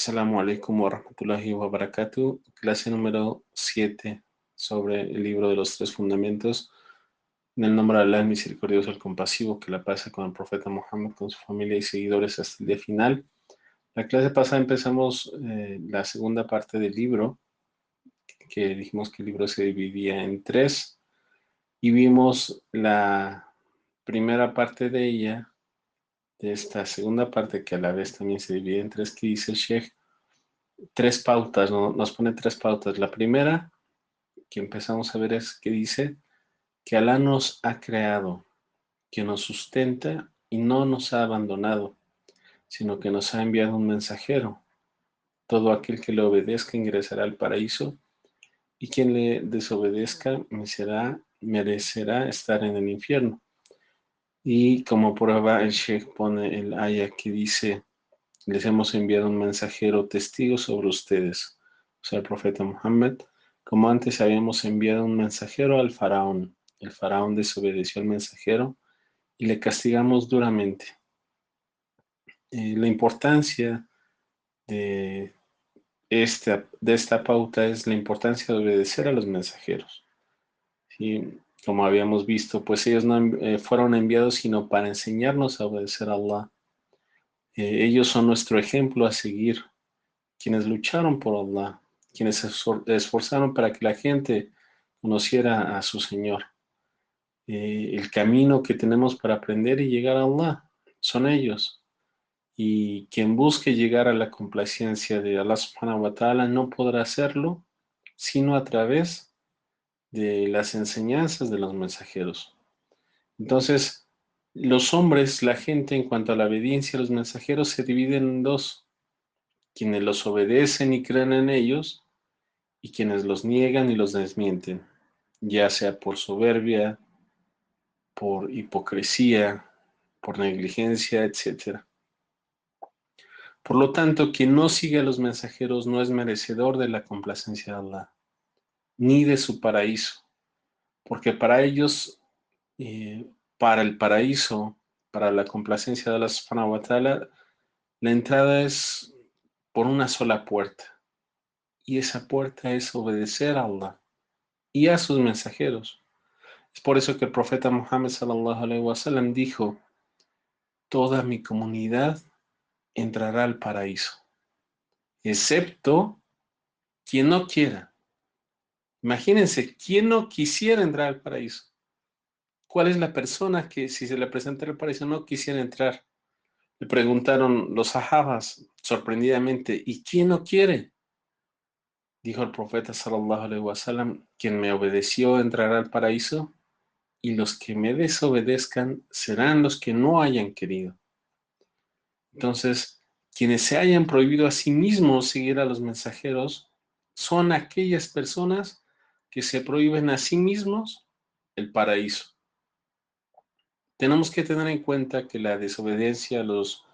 Assalamu alaikum wa rahmatullahi wa barakatuh. Clase número 7 sobre el libro de los tres fundamentos. En el nombre de Allah, el misericordioso, el compasivo, que la pasa con el profeta Muhammad, con su familia y seguidores hasta el día final. La clase pasada empezamos la segunda parte del libro, que dijimos que el libro se dividía en tres, y vimos la primera parte de ella, de esta segunda parte, que a la vez también se divide en tres, que dice el Sheikh. Tres pautas, ¿no? Nos pone tres pautas. La primera que empezamos a ver es que dice que Alá nos ha creado, que nos sustenta y no nos ha abandonado, sino que nos ha enviado un mensajero. Todo aquel que le obedezca ingresará al paraíso y quien le desobedezca merecerá estar en el infierno. Y como prueba el Sheikh pone el aya que dice: les hemos enviado un mensajero testigo sobre ustedes, o sea, el profeta Muhammad, como antes habíamos enviado un mensajero al faraón. El faraón desobedeció al mensajero y le castigamos duramente. La importancia de esta pauta es la importancia de obedecer a los mensajeros. ¿Sí? Como habíamos visto, pues ellos no fueron enviados sino para enseñarnos a obedecer a Allah. Ellos son nuestro ejemplo a seguir, quienes lucharon por Allah, quienes se esforzaron para que la gente conociera a su Señor. El camino que tenemos para aprender y llegar a Allah son ellos. Y quien busque llegar a la complacencia de Allah subhanahu wa ta'ala no podrá hacerlo sino a través de las enseñanzas de los mensajeros. Entonces, los hombres, la gente, en cuanto a la obediencia a los mensajeros, se dividen en dos: quienes los obedecen y creen en ellos, y quienes los niegan y los desmienten, ya sea por soberbia, por hipocresía, por negligencia, etc. Por lo tanto, quien no sigue a los mensajeros no es merecedor de la complacencia de Allah, ni de su paraíso, porque para ellos, para el paraíso, para la complacencia de Allah subhanahu wa ta'ala, la entrada es por una sola puerta, y esa puerta es obedecer a Allah y a sus mensajeros. Es por eso que el profeta Muhammad sallallahu alaihi wasallam dijo: toda mi comunidad entrará al paraíso, excepto quien no quiera. Imagínense, ¿quién no quisiera entrar al paraíso? ¿Cuál es la persona que, si se le presentara el paraíso, no quisiera entrar? Le preguntaron los sahabas sorprendidamente: ¿y quién no quiere? Dijo el profeta sallallahu alaihi wasallam: quien me obedeció entrará al paraíso, y los que me desobedezcan serán los que no hayan querido. Entonces, quienes se hayan prohibido a sí mismos seguir a los mensajeros son aquellas personas que se prohíben a sí mismos el paraíso. Tenemos que tener en cuenta que la desobediencia a los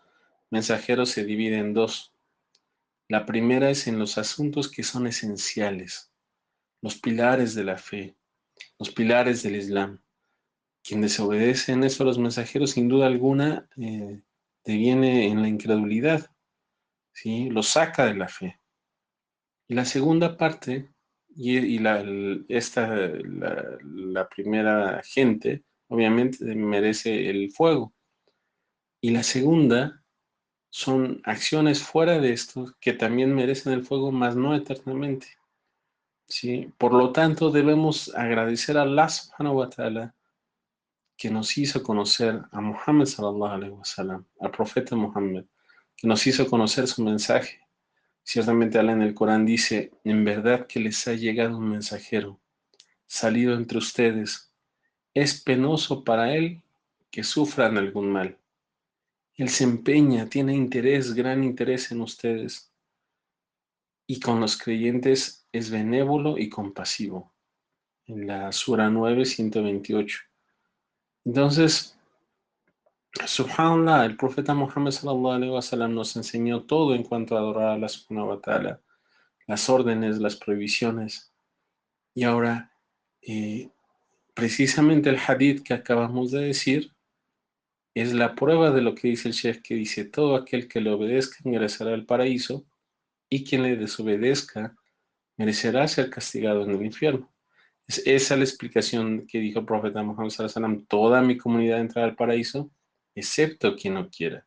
mensajeros se divide en dos. La primera es en los asuntos que son esenciales, los pilares de la fe, los pilares del Islam. Quien desobedece en eso a los mensajeros, sin duda alguna, deviene en la incredulidad, ¿sí? Lo saca de la fe. Y la segunda parte, la primera gente, obviamente merece el fuego. Y la segunda son acciones fuera de esto que también merecen el fuego, mas no eternamente. ¿Sí? Por lo tanto, debemos agradecer a Allah subhanahu wa ta'ala, que nos hizo conocer a Muhammad sallallahu alaihi wasallam, al profeta Muhammad, que nos hizo conocer su mensaje. Ciertamente Allah en el Corán dice: en verdad que les ha llegado un mensajero, salido entre ustedes. Es penoso para él que sufran algún mal. Él se empeña, tiene interés, gran interés en ustedes, y con los creyentes es benévolo y compasivo. En la Sura 9, 128. Entonces, subhanallah, el profeta Muhammad sallallahu alaihi wasallam nos enseñó todo en cuanto a adorar a Allah subhanahu wa ta'ala, las órdenes, las prohibiciones. Y ahora, eh, precisamente el hadith que acabamos de decir es la prueba de lo que dice el Sheikh, que dice: todo aquel que le obedezca ingresará al paraíso, y quien le desobedezca merecerá ser castigado en el infierno. Esa es la explicación que dijo el profeta Muhammad sallallahu alaihi wasallam: toda mi comunidad entrará al paraíso, excepto quien no quiera.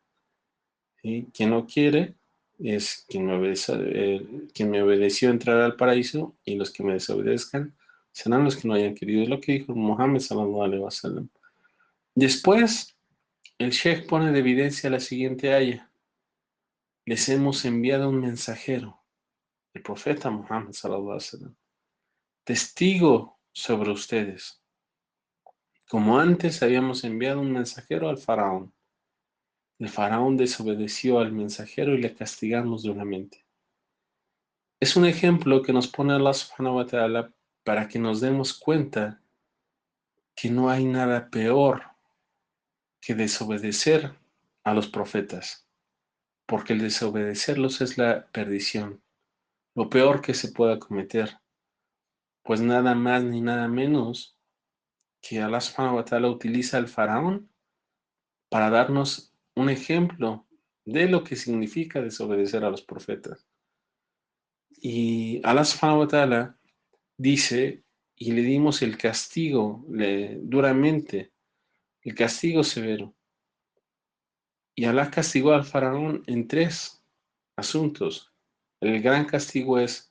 ¿Sí? Quien no quiere es quien me obedeció entrará al paraíso, y los que me desobedezcan serán los que no hayan querido. Es lo que dijo Muhammad sallallahu alaihi wasallam. Después, el Sheikh pone de evidencia la siguiente aya: les hemos enviado un mensajero, el profeta Muhammad sallallahu alaihi wasallam, testigo sobre ustedes, como antes habíamos enviado un mensajero al faraón. El faraón desobedeció al mensajero y le castigamos duramente. Es un ejemplo que nos pone Allah subhanahu wa ta'ala para que nos demos cuenta que no hay nada peor que desobedecer a los profetas, porque el desobedecerlos es la perdición, lo peor que se pueda cometer, pues nada más ni nada menos que Allah subhanahu wa ta'ala utiliza al faraón para darnos un ejemplo de lo que significa desobedecer a los profetas. Y Allah subhanahu wa ta'ala dice, y le dimos el castigo duramente, el castigo severo. Y Allah castigó al faraón en 3 asuntos. El gran castigo es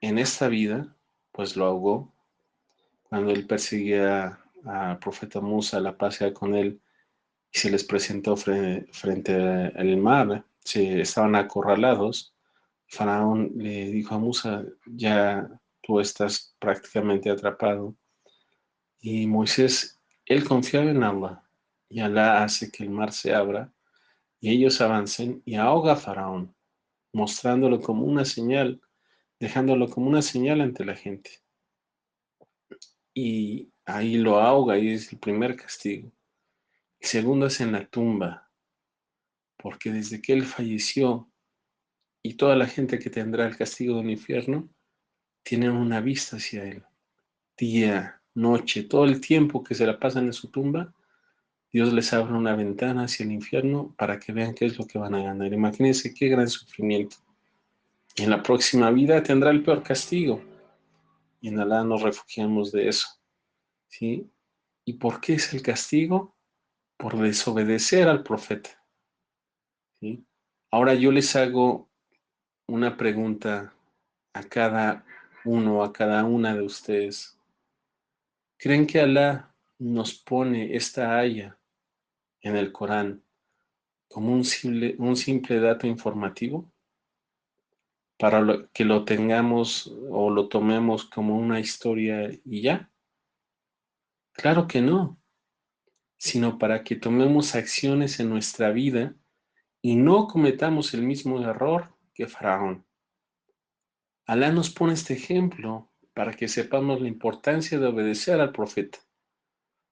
en esta vida, pues lo ahogó. Cuando él perseguía al profeta Musa, la paz sea con él, y se les presentó frente al mar, estaban acorralados. Faraón le dijo a Musa: ya tú estás prácticamente atrapado. Y Moisés, él confiaba en Allah, y Allah hace que el mar se abra y ellos avancen, y ahoga a Faraón, mostrándolo como una señal, dejándolo como una señal ante la gente. Y ahí lo ahoga, y es el primer castigo. El segundo es en la tumba, porque desde que él falleció, y toda la gente que tendrá el castigo del infierno, tienen una vista hacia él. Día, noche, todo el tiempo que se la pasan en su tumba, Dios les abre una ventana hacia el infierno para que vean qué es lo que van a ganar. Imagínense qué gran sufrimiento. Y en la próxima vida tendrá el peor castigo. Y en Alá nos refugiamos de eso. ¿Sí? ¿Y por qué es el castigo? Por desobedecer al profeta. ¿Sí? Ahora yo les hago una pregunta a cada uno, a cada una de ustedes. ¿Creen que Alá nos pone esta aya en el Corán como un simple dato informativo para que lo tengamos o lo tomemos como una historia y ya? Claro que no, sino para que tomemos acciones en nuestra vida y no cometamos el mismo error que Faraón. Alá nos pone este ejemplo para que sepamos la importancia de obedecer al profeta,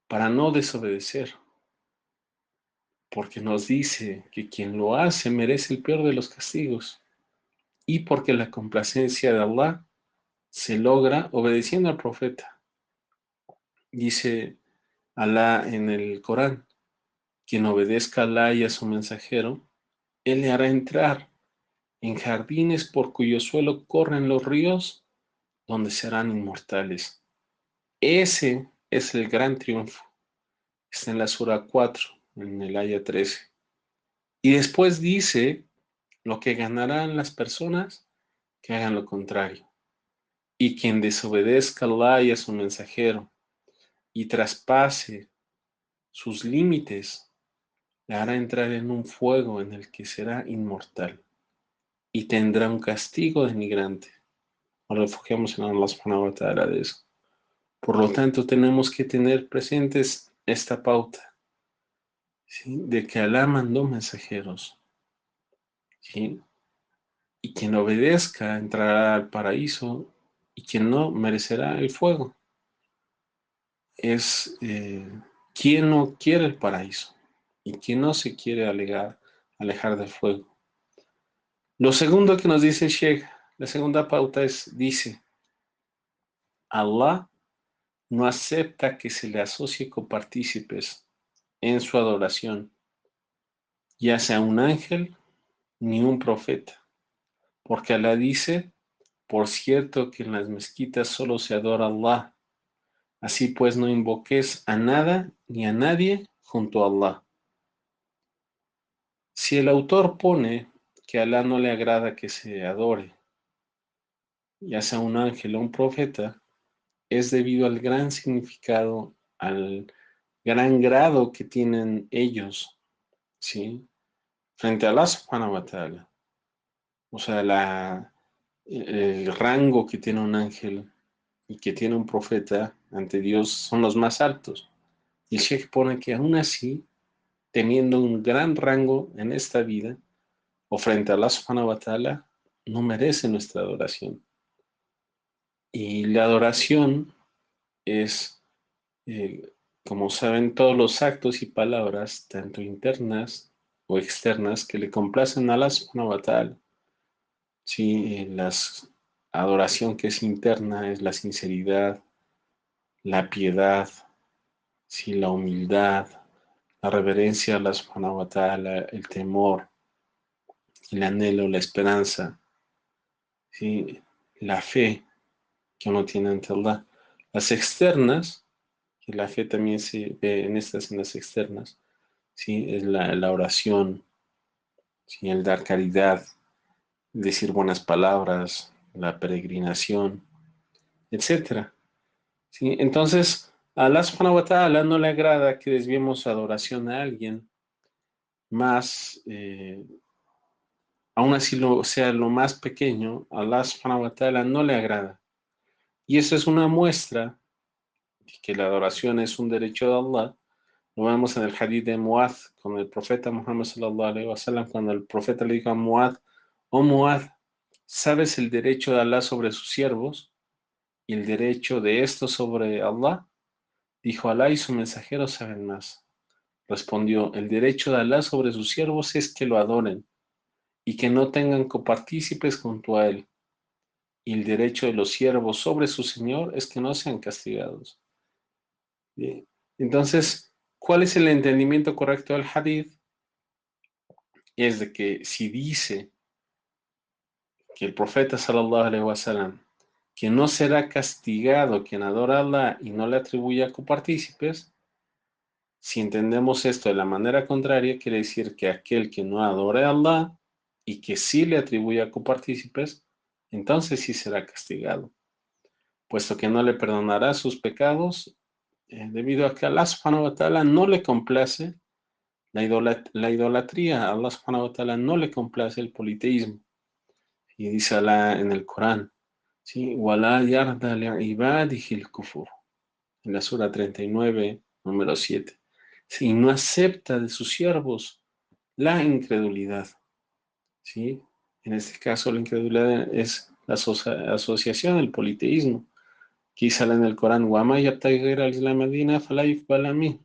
para no desobedecer, porque nos dice que quien lo hace merece el peor de los castigos, y porque la complacencia de Allah se logra obedeciendo al profeta. Dice Alá en el Corán: quien obedezca a Alá y a su mensajero, Él le hará entrar en jardines por cuyo suelo corren los ríos, donde serán inmortales. Ese es el gran triunfo. Está en la Sura 4, en el Aya 13. Y después dice lo que ganarán las personas que hagan lo contrario. Y quien desobedezca a Allah y a su mensajero y traspase sus límites, le hará entrar en un fuego en el que será inmortal y tendrá un castigo denigrante. Nos refugiamos en Allah subhanahu wa ta'ala de eso. Por lo tanto, tenemos que tener presentes esta pauta, ¿sí? De que Alá mandó mensajeros, ¿sí? Y quien obedezca entrará al paraíso, y quien no merecerá el fuego. Es quien no quiere el paraíso y quien no se quiere alejar del fuego. Lo segundo que nos dice Sheikh, la segunda pauta dice: Allah no acepta que se le asocie copartícipes en su adoración, ya sea un ángel ni un profeta, Porque Allah dice, por cierto que en las mezquitas solo se adora a Allah. Así pues no invoques a nada ni a nadie junto a Allah. Si el autor pone que a Allah no le agrada que se adore, ya sea un ángel o un profeta, es debido al gran significado, al gran grado que tienen ellos, ¿sí? Frente a Allah subhanahu wa ta'ala. O sea, el rango que tiene un ángel y que tiene un profeta ante Dios son los más altos. Y el Sheikh pone que aún así, teniendo un gran rango en esta vida, o frente a Allah subhanahu wa ta'ala, no merece nuestra adoración. Y la adoración es, eh, como saben, todos los actos y palabras, tanto internas o externas, que le complacen a Allah subhanahu wa ta'ala. Sí, la adoración que es interna es la sinceridad, la piedad, sí, la humildad, la reverencia a Allah subhanahu wa ta'ala, el temor, el anhelo, la esperanza, ¿sí? La fe que uno tiene ante Allah. Las externas, que la fe también se ve en las externas, ¿sí? Es la oración, ¿sí? El dar caridad, decir buenas palabras, la peregrinación, etcétera. ¿Sí? Entonces, a Allah subhanahu wa ta'ala no le agrada que desviemos adoración a alguien, más, aún así sea lo más pequeño, a Allah subhanahu wa ta'ala no le agrada. Y eso es una muestra de que la adoración es un derecho de Allah. Lo vemos en el hadith de Muad, con el profeta Muhammad sallallahu alaihi wasallam, cuando el profeta le dijo a Muad, oh Muad, ¿sabes el derecho de Allah sobre sus siervos y el derecho de estos sobre Allah? Dijo, Alá y su mensajero saben más. Respondió, el derecho de Alá sobre sus siervos es que lo adoren y que no tengan copartícipes junto a él. Y el derecho de los siervos sobre su Señor es que no sean castigados. Bien. Entonces, ¿cuál es el entendimiento correcto del hadith? Es de que si dice que el profeta sallallahu alaihi wasallam que no será castigado quien adora a Allah y no le atribuya copartícipes, si entendemos esto de la manera contraria, quiere decir que aquel que no adore a Allah y que sí le atribuye a copartícipes, entonces sí será castigado, puesto que no le perdonará sus pecados, debido a que Allah subhanahu wa ta'ala no le complace la idolatría, a Allah subhanahu wa ta'ala no le complace el politeísmo. Y dice Allah en el Corán, ¿sí? وَلَا يَرْضَ لِعِبَادِهِ الْكُفُرَ, en la sura 39, número 7. Si no acepta de sus siervos la incredulidad, ¿sí? En este caso, la incredulidad es la asociación, el politeísmo, que sale en el Corán, وَمَا يَبْتَغِي غَيْرَ الْإِسْلَامِ دِينًا فَلَا يُقْبَلَ مِنْهُ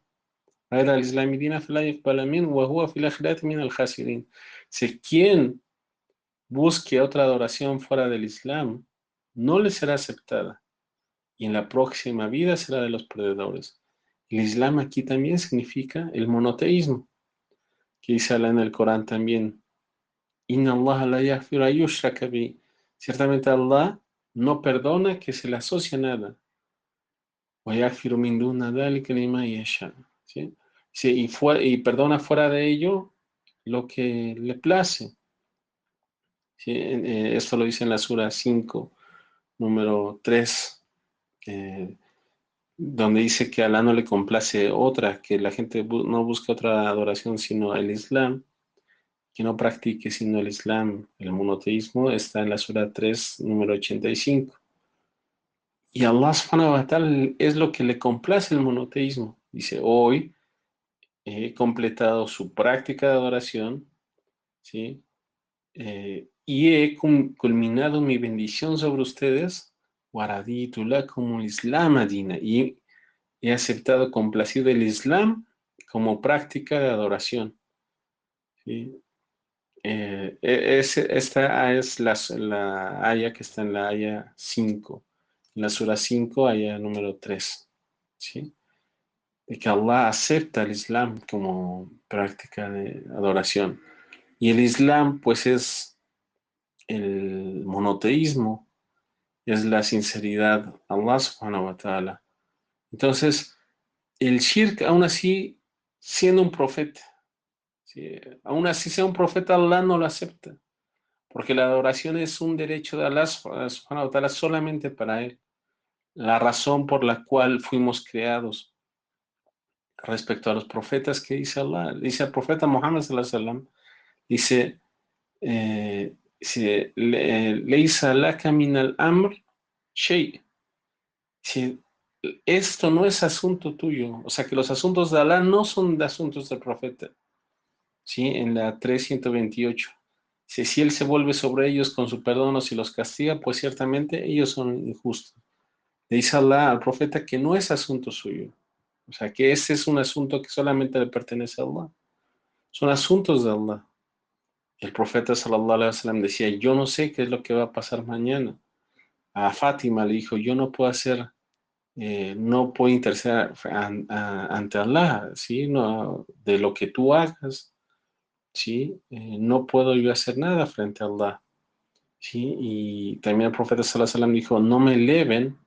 غَيْرَ الْإِسْلَامِ دِينًا فَلَا يُقْبَلَ مِنْهُ وَهُوَ فِي الْآخِرَةِ مِنَ الْخَاسِرِينَ. Si quien busque otra adoración fuera del Islam, no le será aceptada, y en la próxima vida será de los perdedores. El Islam aquí también significa el monoteísmo, que dice Allah en el Corán también, Inna Allah la yaghfiru an yushraka bihi. Ciertamente Allah no perdona que se le asocie nada. Wa yaghfiru min duna dhalika liman yasha. ¿Sí? Sí, y perdona fuera de ello lo que le place. ¿Sí? Esto lo dice en la Sura 5, número 3, donde dice que a Alá no le complace otra, que la gente no busca otra adoración sino el Islam, que no practique sino el Islam, el monoteísmo, está en la Sura 3, número 85. Y Allah subhanahu wa ta'ala es lo que le complace el monoteísmo. Dice, hoy he completado su práctica de adoración, ¿sí? Y he culminado mi bendición sobre ustedes, waraditu lakum al-islam adina, y he aceptado complacido el Islam como práctica de adoración. ¿Sí? Esta es la aya que está en la aya 5, en la sura 5, aya número 3. ¿Sí? De que Allah acepta el Islam como práctica de adoración. Y el Islam, pues, es el monoteísmo, es la sinceridad a Allah subhanahu wa ta'ala. Entonces, el shirk, aún así, siendo un profeta, ¿sí? Aún así sea un profeta, Allah no lo acepta, porque la adoración es un derecho de Allah subhanahu wa ta'ala solamente para Él. La razón por la cual fuimos creados. Respecto a los profetas, ¿qué dice Allah? Dice el profeta Muhammad sallallahu alaihi wasallam, dice, Leisa laka min al-amr shay. Si esto no es asunto tuyo, o sea que los asuntos de Alá no son de asuntos del profeta, ¿sí? En la 328. Si él se vuelve sobre ellos con su perdón o si los castiga, pues ciertamente ellos son injustos. Le dice Alá al profeta que no es asunto suyo, o sea que ese es un asunto que solamente le pertenece a Allah. Son asuntos de Allah. El profeta sallallahu alaihi wasallam decía, yo no sé qué es lo que va a pasar mañana. A Fátima le dijo, yo no puedo hacer no puedo interceder ante Allah, ¿sí? No, de lo que tú hagas, ¿sí? No puedo yo hacer nada frente a Allah, ¿sí? Y también el profeta sallallahu alaihi wasallam dijo, no me eleven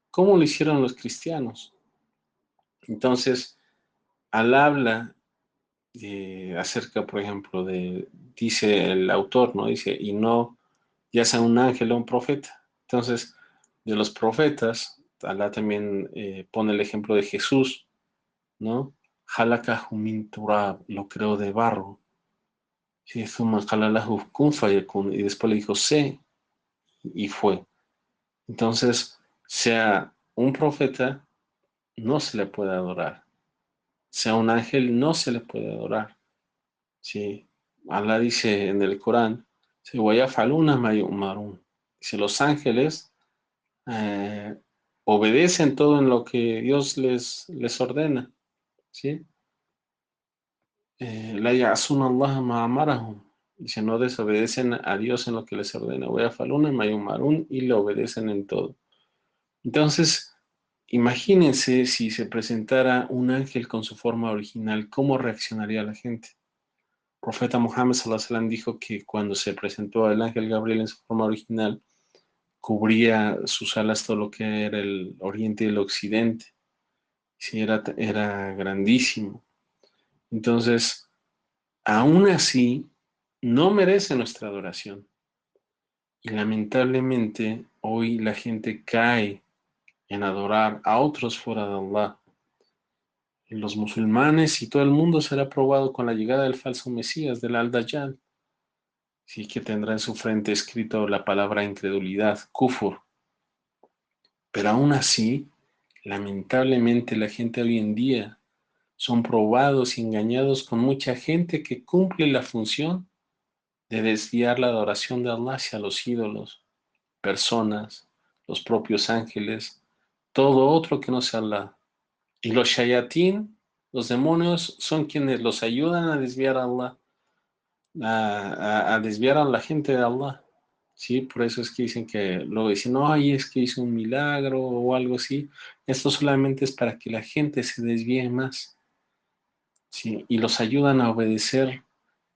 como lo hicieron los cristianos. Entonces, al habla acerca, por ejemplo, dice el autor, ¿no? Dice, y no, ya sea un ángel o un profeta. Entonces, de los profetas, Allah también pone el ejemplo de Jesús, ¿no? Halakahu min turab, lo creó de barro. Sí, thumma qala lahu kun fayakun, y después le dijo sé, y fue. Entonces, sea un profeta, no se le puede adorar. Sea un ángel, no se le puede adorar. Sí. Allah dice en el Corán, se wayafaluna ma yu'marun. Dice, los ángeles eh, obedecen todo en lo que Dios les ordena. ¿Sí? La ya'sun Allah ma amarahum. Dice, no desobedecen a Dios en lo que les ordena. Wayafaluna ma yu'marun, y le obedecen en todo. Entonces, imagínense si se presentara un ángel con su forma original, ¿cómo reaccionaría la gente? El profeta Muhammad sallallahu alaihi wasallam dijo que cuando se presentó el ángel Gabriel en su forma original, cubría sus alas todo lo que era el oriente y el occidente. Sí, era grandísimo. Entonces, aún así, no merece nuestra adoración. Y lamentablemente, hoy la gente cae en adorar a otros fuera de Allah. Los musulmanes y todo el mundo será probado con la llegada del falso Mesías, del Al-Dajjal. Sí, que tendrá en su frente escrito la palabra incredulidad, kufur. Pero aún así, lamentablemente la gente hoy en día son probados y engañados con mucha gente que cumple la función de desviar la adoración de Allah hacia los ídolos, personas, los propios ángeles, todo otro que no sea Allah. Y los shayatín, los demonios, son quienes los ayudan a desviar a Allah, a desviar a la gente de Allah. Sí, por eso es que dicen que luego dicen, no, ay, es que hizo un milagro o algo así. Esto solamente es para que la gente se desvíe más. Sí, y los ayudan a obedecer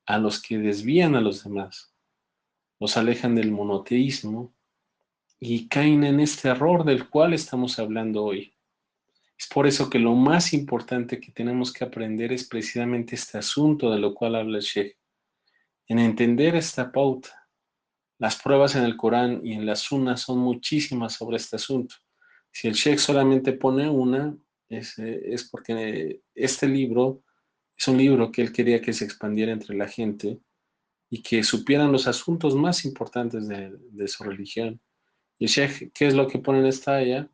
a los que desvían a los demás. Los alejan del monoteísmo y caen en este error del cual estamos hablando hoy. Es por eso que lo más importante que tenemos que aprender es precisamente este asunto de lo cual habla el Sheikh. En entender esta pauta. Las pruebas en el Corán y en la Sunna son muchísimas sobre este asunto. Si el Sheikh solamente pone una, es porque este libro es un libro que él quería que se expandiera entre la gente y que supieran los asuntos más importantes de su religión. Y el Sheikh, ¿qué es lo que pone en esta aya?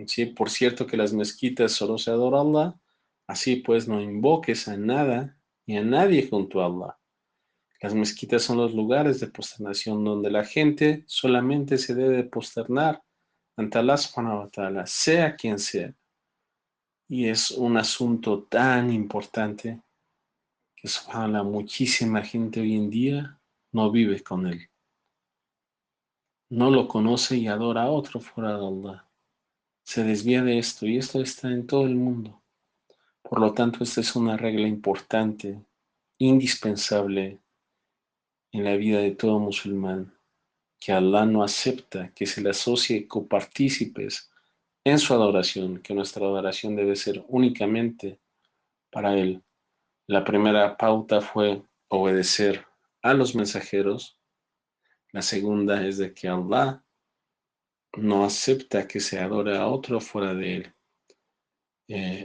Sí, por cierto que las mezquitas solo se adora a Allah, así pues no invoques a nada ni a nadie junto a Allah. Las mezquitas son los lugares de posternación donde la gente solamente se debe posternar ante Allah subhanahu wa ta'ala, sea quien sea. Y es un asunto tan importante que subhanallah, muchísima gente hoy en día no vive con él. No lo conoce y adora a otro fuera de Allah. Se desvía de esto y esto está en todo el mundo. Por lo tanto, esta es una regla importante, indispensable, en la vida de todo musulmán, que Allah no acepta que se le asocie copartícipes en su adoración, que nuestra adoración debe ser únicamente para Él. La primera pauta fue obedecer a los mensajeros. La segunda es de que Allah no acepta que se adore a otro fuera de Él.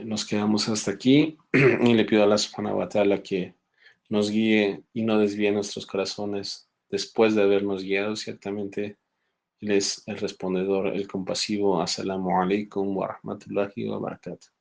Nos quedamos hasta aquí y le pido a Allah subhanahu wa ta'ala que nos guíe y no desvíe nuestros corazones después de habernos guiado. Ciertamente Él es el respondedor, el compasivo. Assalamu alaikum wa rahmatullahi wa barakatuh.